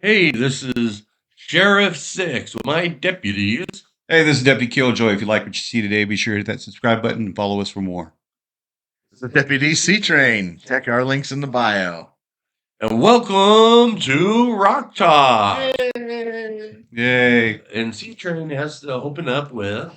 Hey, this is Sheriff Six with my deputies. Hey, this is Deputy Killjoy. If you like what you see today, be sure to hit that subscribe button and follow us for more. This is Deputy C-Train. Check our links in the bio. And welcome to Rock Talk. Yay. And C Train has to open up with.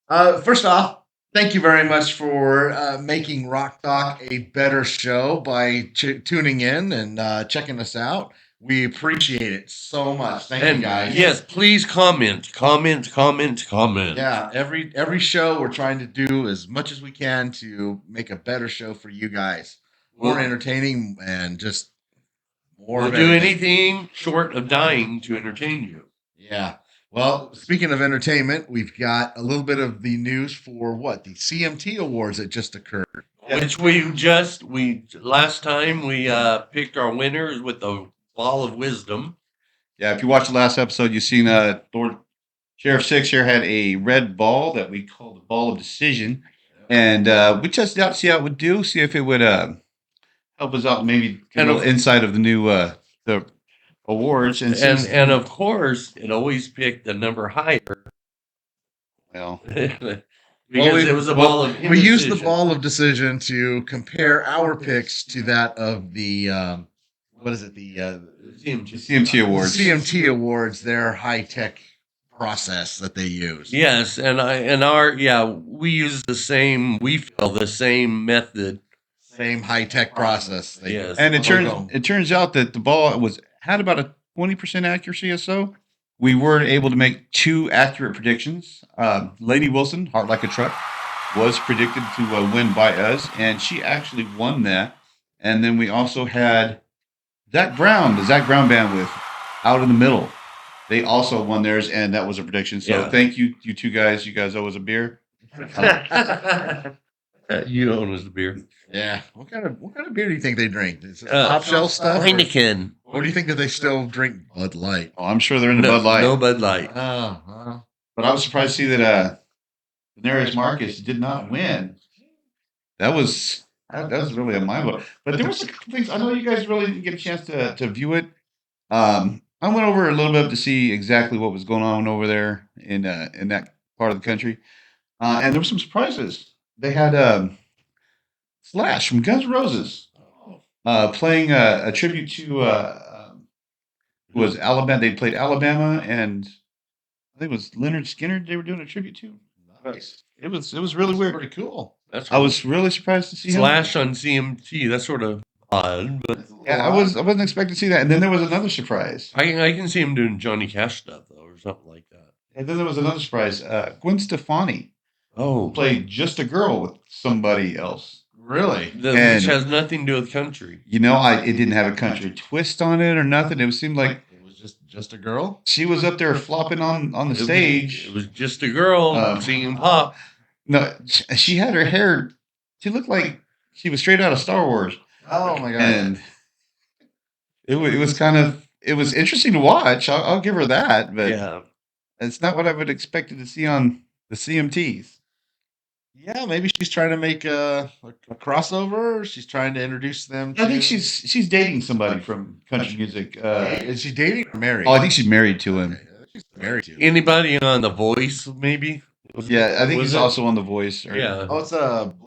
First off, thank you very much for making Rock Talk a better show by tuning in and checking us out. We appreciate it so much. Thank you, guys. Yes, please comment. Yeah, every show we're trying to do as much as we can to make a better show for you guys. More entertaining and just more. We'll do anything short of dying to entertain you. Yeah. Well, speaking of entertainment, we've got a little bit of the news for the CMT Awards that just occurred. Which last time we picked our winners with the ball of wisdom. Yeah, if you watched the last episode, you've seen Lord Sheriff Six here had a red ball that we call the ball of decision. And we tested out to see how it would do, see if it would help us out, maybe get a little insight of the new the awards. And of course, it always picked the number higher. Well, because it was a ball of indecision. We used the ball of decision to compare our picks to that of the the CMT Awards. CMT Awards, their high-tech process that they use. Yes, we use the same method. Same high-tech process. Yes. And it turns out that the ball had about a 20% accuracy or so. We were able to make two accurate predictions. Lady Wilson, Heart Like a Truck, was predicted to win by us, and she actually won that. And then we also had Zach Brown, the Zach Brown Band with Out in the Middle. They also won theirs, and that was a prediction. So Thank you, you two guys. You guys owe us a beer. You owe us a beer. Yeah. What kind of beer do you think they drink? Is it top shelf stuff? Heineken. Or do you think that they still drink Bud Light? Oh, I'm sure they're into Bud Light. No Bud Light. But I was surprised to see that Daenerys Marcus did not win. That was really a mind blow. But there was a couple things. I know you guys really didn't get a chance to view it. I went over a little bit to see exactly what was going on over there in that part of the country, and there were some surprises. They had Slash from Guns N' Roses playing a tribute to was Alabama. They played Alabama, and I think it was Leonard Skinner. They were doing a tribute to. Nice. It was really weird. Pretty cool. I was really surprised to see Slash on CMT. That's sort of odd, but yeah, I wasn't expecting to see that. And then there was another surprise. I can see him doing Johnny Cash stuff though, or something like that. And then there was another surprise. Gwen Stefani played Just a Girl with somebody else. Really? Which has nothing to do with country. You know, it didn't have a country twist on it or nothing. It seemed like it was just a girl. She was up there flopping on the stage. It was just a girl singing pop. No, she had her hair. She looked like she was straight out of Star Wars. Oh my god! And it was interesting to watch. I'll give her that, but it's not what I would expected to see on the CMTs. Yeah, maybe she's trying to make a crossover. She's trying to introduce them. I think she's dating somebody from country music. Is she dating or married? Oh, I think she's married to him. Okay. She's married to him. Anybody on The Voice, maybe? Yeah, I think he's also on The Voice. Yeah. Oh,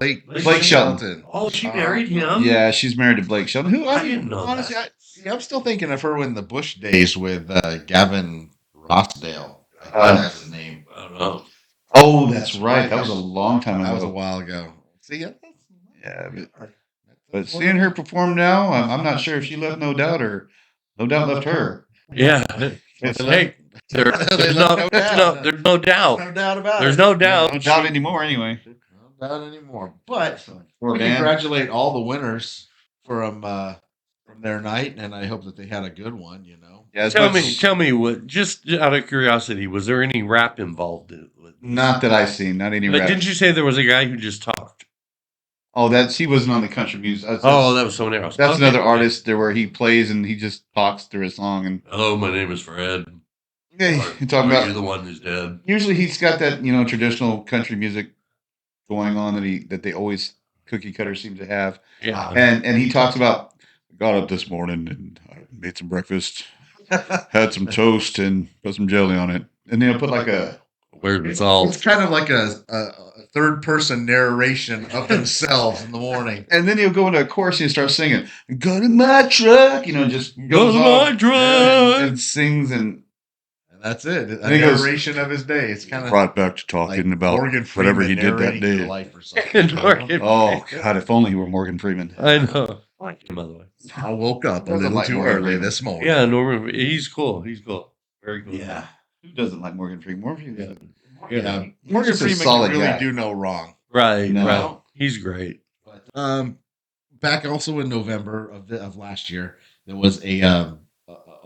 it's Blake Shelton. Oh, she married him? Yeah, she's married to Blake Shelton. Who I didn't know honestly, that. I'm still thinking of her in the Bush days with Gavin Rossdale. That's his name. I don't know. Oh, that's right. That was a long time ago. That was a while ago. See, but seeing her perform now, I'm not sure if she left No Doubt or No Doubt left her. Yeah. There's no doubt. No doubt about There's it. no doubt. No doubt anymore, anyway. No doubt anymore. But we we congratulate all the winners from their night, and I hope that they had a good one. You know. Yeah. Tell me what. Just out of curiosity, was there any rap involved? Not that I've seen. Not any. But didn't you say there was a guy who just talked? Oh, he wasn't on the country music. That was someone else. That's another artist there where he plays and he just talks through a song. And hello, my name is Fred. Yeah, you talking about you're the one who's dead. Usually he's got that traditional country music going on that they always cookie cutter seem to have. Yeah, and he talks about got up this morning and I made some breakfast, had some toast, and put some jelly on it. And then I put like a Where's It's all? kind of like a third person narration of themselves in the morning. and then he'll go into a chorus and he'll start singing, "Go to my truck," just Go goes to off my truck. and sings and And that's it. A he goes, narration of his day. It's kind of right back to like talking about Morgan whatever Freeman he did that narrating day. your life or something. Morgan Oh Freeman. God, if only he were Morgan Freeman. I know. I like him, by the way. I woke up a Doesn't little like too Morgan early Freeman. this morning. Yeah, Norman. He's cool. He's cool. Very cool. Yeah. Who doesn't like Morgan Freeman? Morgan Freeman. Yeah. Yeah. He's Morgan just a Freeman solid can really guy. do no wrong. Right. No. Right. He's great. But back also in November of last year, there was a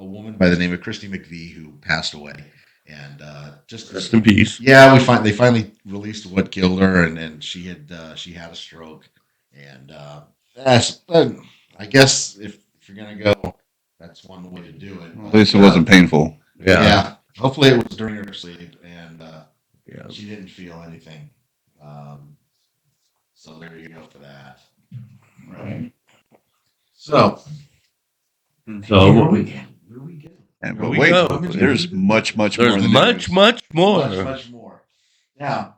woman by the name of Christy McVie who passed away, and Rest in peace. yeah, they finally released what killed her, and she had a stroke, and I guess if you're gonna go, that's one way to do it. At least it wasn't painful. Yeah. Hopefully it was during her sleep, and Yeah. she didn't feel anything. So there you go for that. Right. So So where we go? And Here but we wait, go. there's much more there's than much, news. much more. Much more. Now,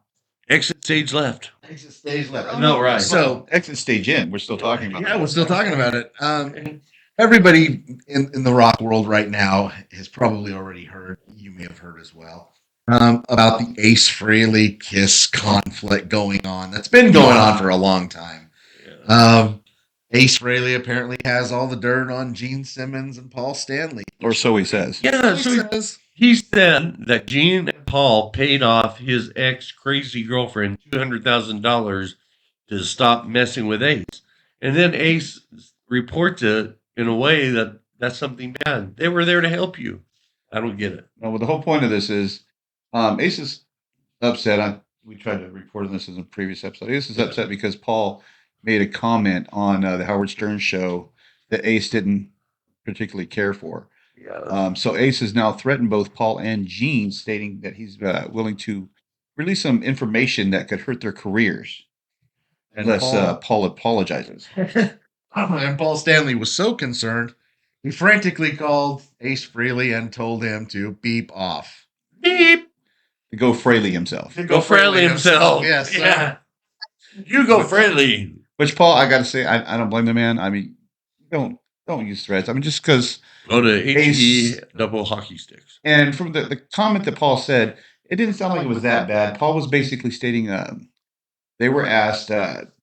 Exit stage left. exit stage left. No, right. So Exit stage in. We're still talking about. yeah, we're still talking about it. Everybody in the rock world right now has probably already heard. You may have heard as well about the Ace Frehley Kiss conflict going on. That's been going on for a long time. Ace Frehley apparently has all the dirt on Gene Simmons and Paul Stanley. Or so he says. Yeah, He so says, he said that Gene and Paul paid off his ex crazy girlfriend $200,000 to stop messing with Ace. And then Ace reports it in a way that that's something bad. They were there to help you. I don't get it. Well, the whole point of this is Ace is upset. We tried to report on this in a previous episode. Ace is upset because Paul made a comment on the Howard Stern show that Ace didn't particularly care for. Yeah. So Ace has now threatened both Paul and Gene, stating that he's willing to release some information that could hurt their careers unless Paul apologizes. and Paul Stanley was so concerned, he frantically called Ace Frehley and told him to beep off. Beep. To go Frehley himself. Go Frehley himself. Yes. Yeah. You go Frehley. Which Paul, I got to say, I don't blame the man. I mean, don't use threats. I mean, just because. Go to Ace- HE double hockey sticks. And from the comment that Paul said, it didn't sound like it was that bad. Paul was basically stating they were asked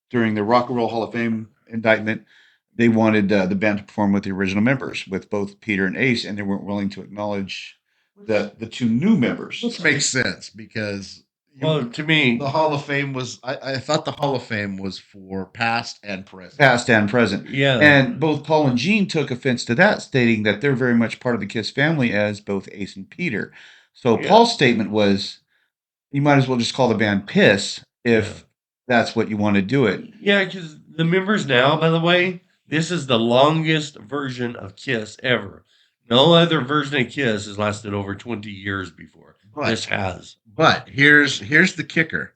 during the Rock and Roll Hall of Fame indictment, they wanted the band to perform with the original members, with both Peter and Ace, and they weren't willing to acknowledge the two new members. Which makes sense because Well, to me, the Hall of Fame was, I thought the Hall of Fame was for past and present. Past and present. yeah. And both Paul and Gene took offense to that, stating that they're very much part of the Kiss family as both Ace and Peter. So Yeah. Paul's statement was, you might as well just call the band Piss if that's what you want to do it. Yeah, because the members now, by the way, this is the longest version of Kiss ever. No other version of Kiss has lasted over 20 years before. This has. But here's the kicker.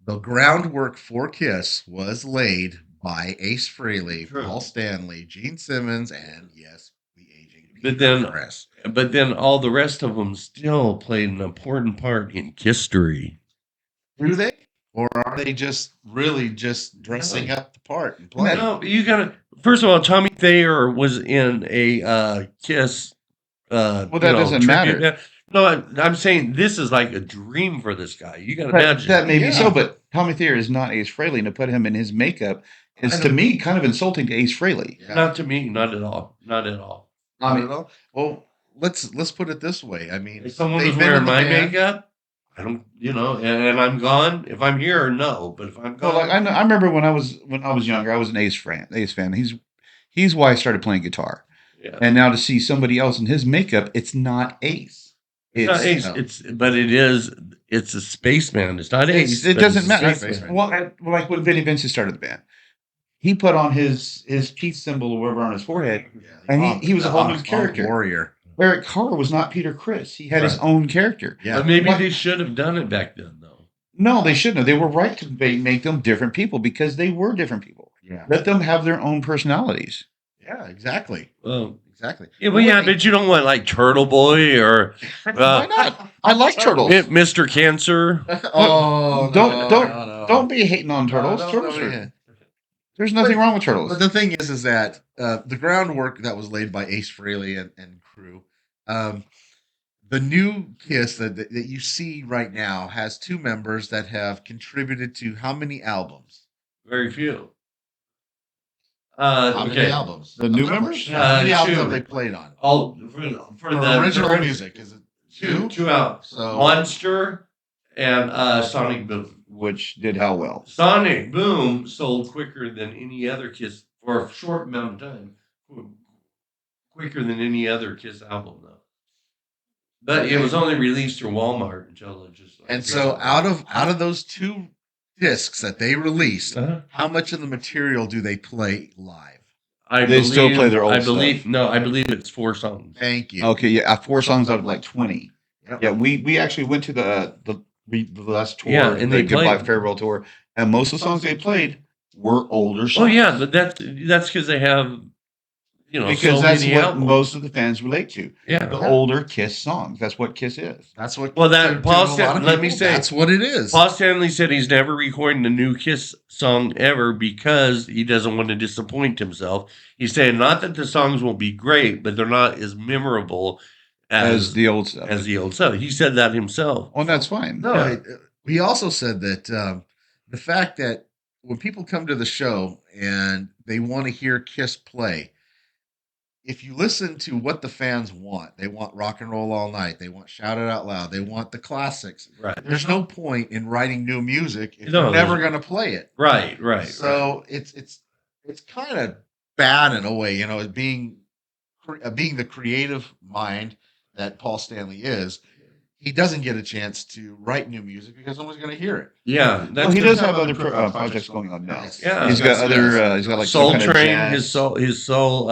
The groundwork for Kiss was laid by Ace Frehley, True. Paul Stanley, Gene Simmons, and yes, the aging But then- Chris. But then all the rest of them still played an important part in history. Do they? Or are they just really just dressing up the part and playing? No, you gotta. First of all, Tommy Thayer was in a Kiss. Well, that doesn't matter. tribute. No, I'm saying this is like a dream for this guy. You gotta That, imagine. that may be Yeah. so, but Tommy Thayer is not Ace Frehley, and to put him in his makeup is, I to know. me, kind of insulting to Ace Frehley. Yeah. Not to me, not at all. Not at all. I don't know. Well, let's put it this way. I mean, If someone they've was been wearing in the my band. makeup, I don't, and I'm gone. If I'm here, no. But if I'm Well, gone, like I remember when I was younger, I was an Ace fan. He's why I started playing guitar. yeah. And now to see somebody else in his makeup, it's not Ace. It's not Ace. no. It's a spaceman. It's not Ace. It but doesn't it's a matter. spaceman. Well, like when Vinnie Vincent started the band, he put on his peace symbol or whatever on his forehead. And he was a whole new character. Warrior. Eric Carr was not Peter Criss. He had his Right. own character. Yeah. But maybe What- they should have done it back then, though. No, they shouldn't have. They were right to make them different people because they were different people. Yeah. Let them have their own personalities. Yeah, exactly. Exactly. Yeah, well, yeah, but you don't want like Turtle Boy or Why not? I like turtles. Mr. Cancer. Oh, Don't be hating on turtles. Turtles are, there's nothing wrong with turtles. But the thing is that the groundwork that was laid by Ace Frehley and crew, the new Kiss that you see right now has two members that have contributed to how many albums? Very few. How many albums? The new members? How many albums two. have they played on? All for the original music, is it two albums. So Monster and Sonic Boom. Which did how well? Sonic Boom sold quicker than any other Kiss for a short amount of time. Quicker than any other Kiss album, though. But it was only released through Walmart until it just. and so out of those two discs that they released, how much of the material do they play live? They still play their old stuff. No, I believe it's 4 songs. Thank you. Okay, yeah, 4 songs out of like 20. Yep. Yeah, we actually went to the last tour, Yeah, and the they Goodbye played- Farewell tour, and most of the songs they played were older songs. Oh yeah, but that's because they have, because so that's many what albums. most of the fans relate to. Yeah. The older Kiss songs. That's what Kiss is. That's what. Well, that to Paul a lot of Stanley. Let me people, say, that's what it is. Paul Stanley said he's never recording a new Kiss song ever because he doesn't want to disappoint himself. He's saying not that the songs won't be great, but they're not as memorable As the old stuff. as the old stuff. He said that himself. Well, that's fine. No, Yeah. he also said that the fact that when people come to the show and they want to hear Kiss play, if you listen to what the fans want, they want Rock and Roll All Night, they want Shout It Out Loud, they want the classics. Right. There's no point in writing new music if No, you're never there's- going to play it. Right. So it's kind of bad in a way, being the creative mind that Paul Stanley is. He doesn't get a chance to write new music because no one's going to hear it. Yeah. Well, he does have other projects going on now. Yeah. He's got other. He's got like Soul some kind of Train, jazz, his soul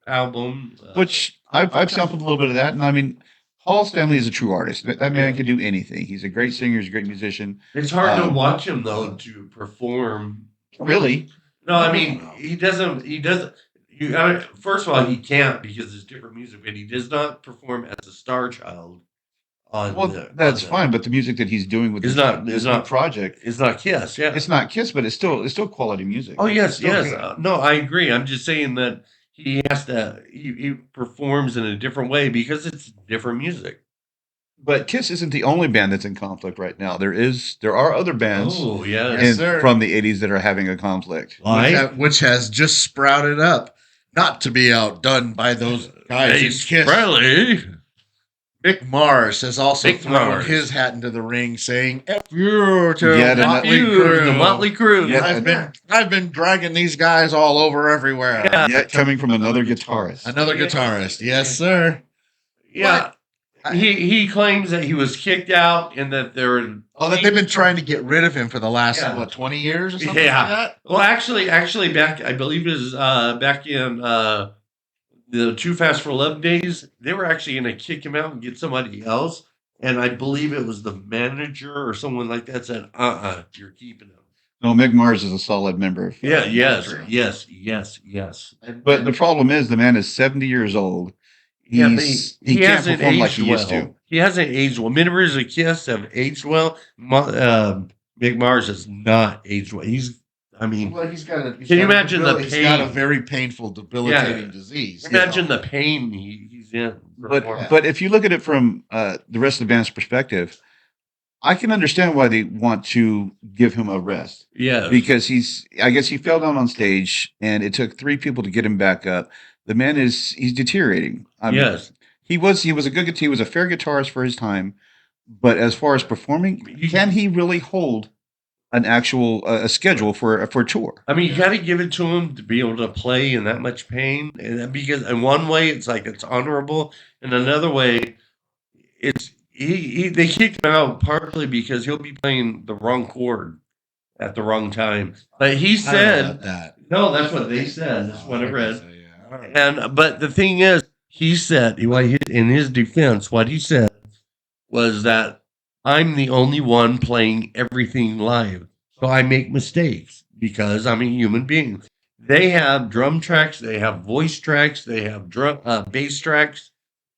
album. which I've sampled a little bit of that, and I mean, Paul Stanley is a true artist. That man can do anything. He's a great singer. He's a great musician. It's hard to watch him though to perform. Really? No, I mean he doesn't. You gotta, first of all, he can't because it's different music, but he does not perform as a star child. Well, that's fine, but the music that he's doing with It's this not project, It's not Kiss, yeah. it's not Kiss, but it's still quality music. Oh yes, It's still yes. good. No, I agree. I'm just saying that he has to. He performs in a different way because it's different music. But Kiss isn't the only band that's in conflict right now. There are other bands Oh yeah. Yes, sir. from the '80s that are having a conflict. Which has just sprouted up, not to be outdone by those guys in Ace Kiss. Frehley. Mick Mars has also Mick thrown Mars. his hat into the ring, saying "F you to Yeah, Motley You, Crue." the Motley Crue. Yeah. I've been dragging these guys all over everywhere. Yeah. Yet coming from another guitarist. Another guitarist, yes, sir. Yeah. He claims that he was kicked out and that there were. Oh, that they've been trying to get rid of him for the last Yeah. 20 years or something Yeah. like that. Well, actually, back I believe it was back in the Too Fast for Love days. They were actually going to kick him out and get somebody else, and I believe it was the manager or someone like that said, you're keeping him." No, Mick Mars is a solid member. Of, Yeah. Motley Yes. Crue. But the problem is, the man is 70 years old. He can't hasn't perform like aged he used well. to. He hasn't aged well. Members of Kiss have aged well. Mick Mars has not aged well. Well, he's got Can you imagine the He's got a pain? very painful, debilitating disease. Imagine the pain he's in. But if you look at it from the rest of the band's perspective, I can understand why they want to give him a rest. Yeah. Because I guess he fell down on stage and it took 3 people to get him back up. The man he's deteriorating. I mean, Yes. he was a good he was a fair guitarist for his time, but as far as performing, can he really hold an actual a schedule for a tour? I mean, you got to give it to him to be able to play in that much pain, and because in one way it's like it's honorable, and another way it's they kicked him out partly because he'll be playing the wrong chord at the wrong time. But he said that. no, that's what they said. That's what I read. And but the thing is, he said in his defense, what he said was that I'm the only one playing everything live, so I make mistakes because I'm a human being. They have drum tracks, they have voice tracks, they have bass tracks.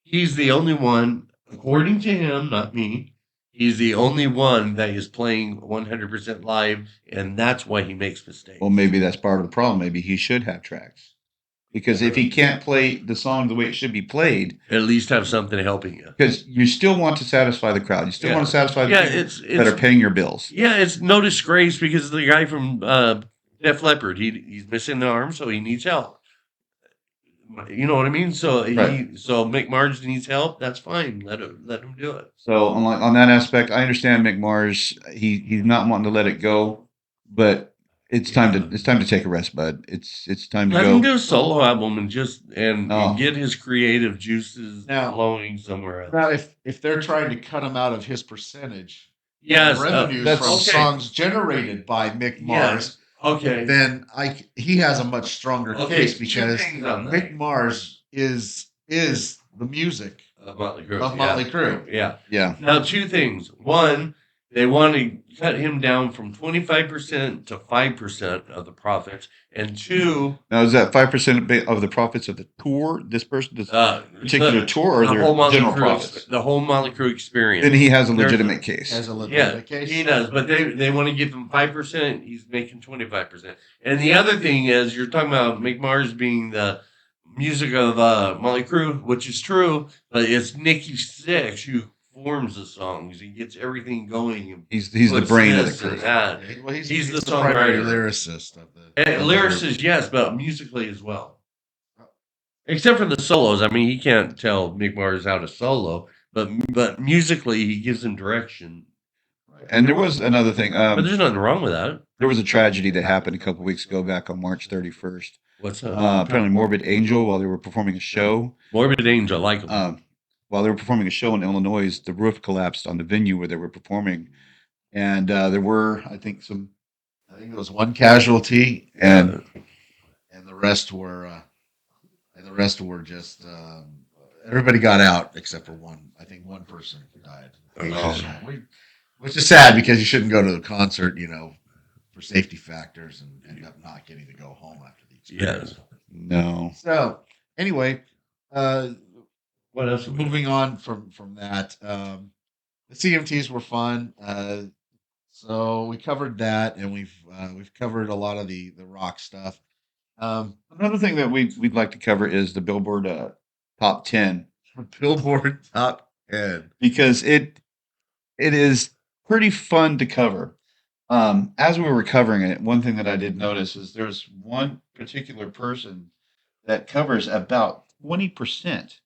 He's the only one, according to him, not me. He's the only one that is playing 100% live, and that's why he makes mistakes. Well, maybe that's part of the problem. Maybe he should have tracks. Because if he can't play the song the way it should be played, at least have something helping you. Because you still want to satisfy the crowd. You still want to satisfy the people that are paying your bills. Yeah, it's no disgrace because the guy from Def Leppard, he's missing an arm, so he needs help. You know what I mean? So so Mick Mars needs help. That's fine. Let him do it. So on that aspect, I understand Mick Mars. He's not wanting to let it go, but it's time to take a rest, bud. It's time to let go. him do a solo album and get his creative juices flowing somewhere else. Now, if they're trying to cut him out of his percentage, yes, revenues from songs generated by Mick Mars. Okay. Then he has a much stronger case because Mick Mars is the music of Motley Crue. Yeah. Now, two things. One, they want to cut him down from 25% to 5% of the profits. And two, now is that 5% of the profits of the tour? This particular tour, or their general profits? The whole Motley Crue experience. Then he has a legitimate case. Case. He does, but they want to give him 5%. He's making 25%. And the other thing is, you're talking about Mick Mars being the music of Motley Crue, which is true, but it's Nicky Sixx who forms the songs. He gets everything going. He's the brain of the crew. Well, he's the primary songwriter, lyricist of the lyricist, yes, but musically as well. Except for the solos. I mean, he can't tell Mick Mars how to solo, but musically he gives him direction. And there was another thing. But there's nothing wrong with that. There was a tragedy that happened a couple weeks ago, back on March 31st. What's that? Apparently, Morbid Angel, while they were performing a show. Morbid Angel, like him. While they were performing a show in Illinois, the roof collapsed on the venue where they were performing, and there were, I think there was one casualty, and the rest were just everybody got out except for one. I think one person died, which is sad because you shouldn't go to the concert, for safety factors and end up not getting to go home after the experience. Yes. No. So anyway, what else? Moving on from that, the CMTs were fun. So we covered that, and we've covered a lot of the rock stuff. Another thing that we'd like to cover is the Billboard Top 10. Billboard Top 10, because it is pretty fun to cover. As we were covering it, one thing that I did notice is there's one particular person that covers about 20%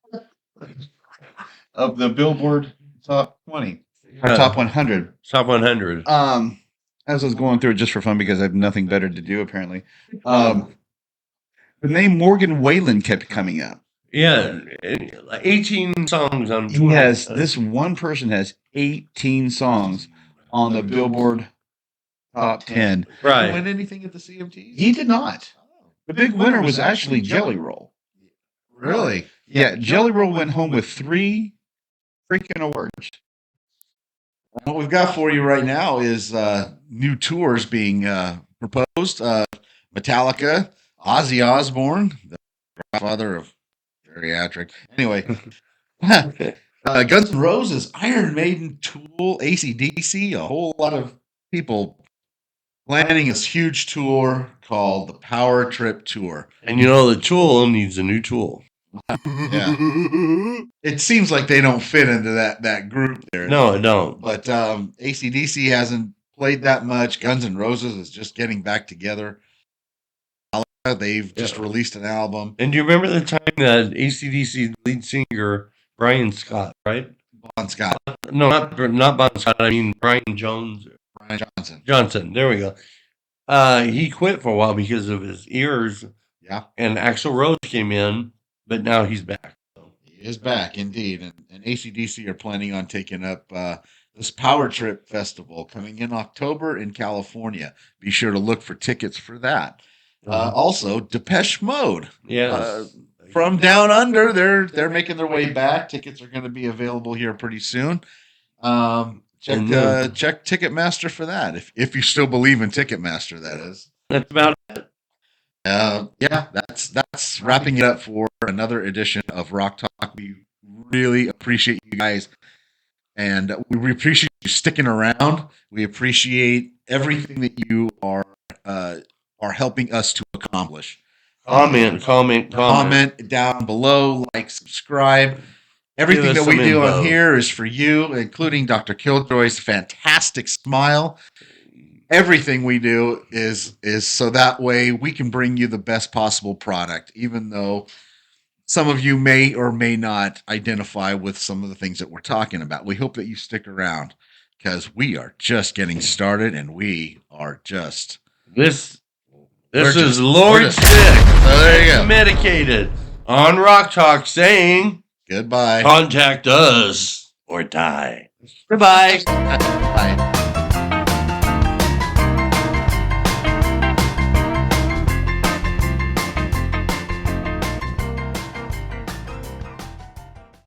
of the Billboard Top 20 or Top 100. Top 100. As I was going through it just for fun because I have nothing better to do apparently. The name Morgan Wallen kept coming up. Yeah, 18 songs on. He has this one person has 18 songs on the Billboard Top 10. Right. Did he win anything at the CMTs? He did not. The big winner was actually Jelly Roll. Really? Yeah, Jelly Roll went home with 3 freaking awards. What we've got for you right now is new tours being proposed. Metallica, Ozzy Osbourne, the father of geriatric. Anyway, Guns N' Roses, Iron Maiden, Tool, AC/DC, a whole lot of people planning this huge tour called the Power Trip Tour. And the Tool needs a new tool. Yeah. It seems like they don't fit into that group there. No, it don't. But AC/DC hasn't played that much. Guns N' Roses is just getting back together. They've just released an album. And do you remember the time that AC/DC lead singer Brian Scott, right? Bon Scott. No, not Bon Scott. I mean Brian Jones. Brian Johnson. Johnson. There we go. He quit for a while because of his ears. Yeah. And Axl Rose came in, but now he's back. He is back, indeed. And AC/DC are planning on taking up this Power Trip Festival coming in October in California. Be sure to look for tickets for that. Also, Depeche Mode. Yes. From down under, they're making their way back. Tickets are going to be available here pretty soon. Check Ticketmaster for that, if you still believe in Ticketmaster. That is. That's about it. Yeah, that's wrapping it up for another edition of Rock Talk. We really appreciate you guys, and we appreciate you sticking around. We appreciate everything that you are helping us to accomplish. Comment down below, like, subscribe. Everything that we do on here is for you, including Dr. Killjoy's fantastic smile. Everything we do is so that way we can bring you the best possible product, even though some of you may or may not identify with some of the things that we're talking about. We hope that you stick around because we are just getting started and we are just this is Lord Sick. There you go. Medicated on Rock Talk saying goodbye. Contact us or die. Goodbye. Bye.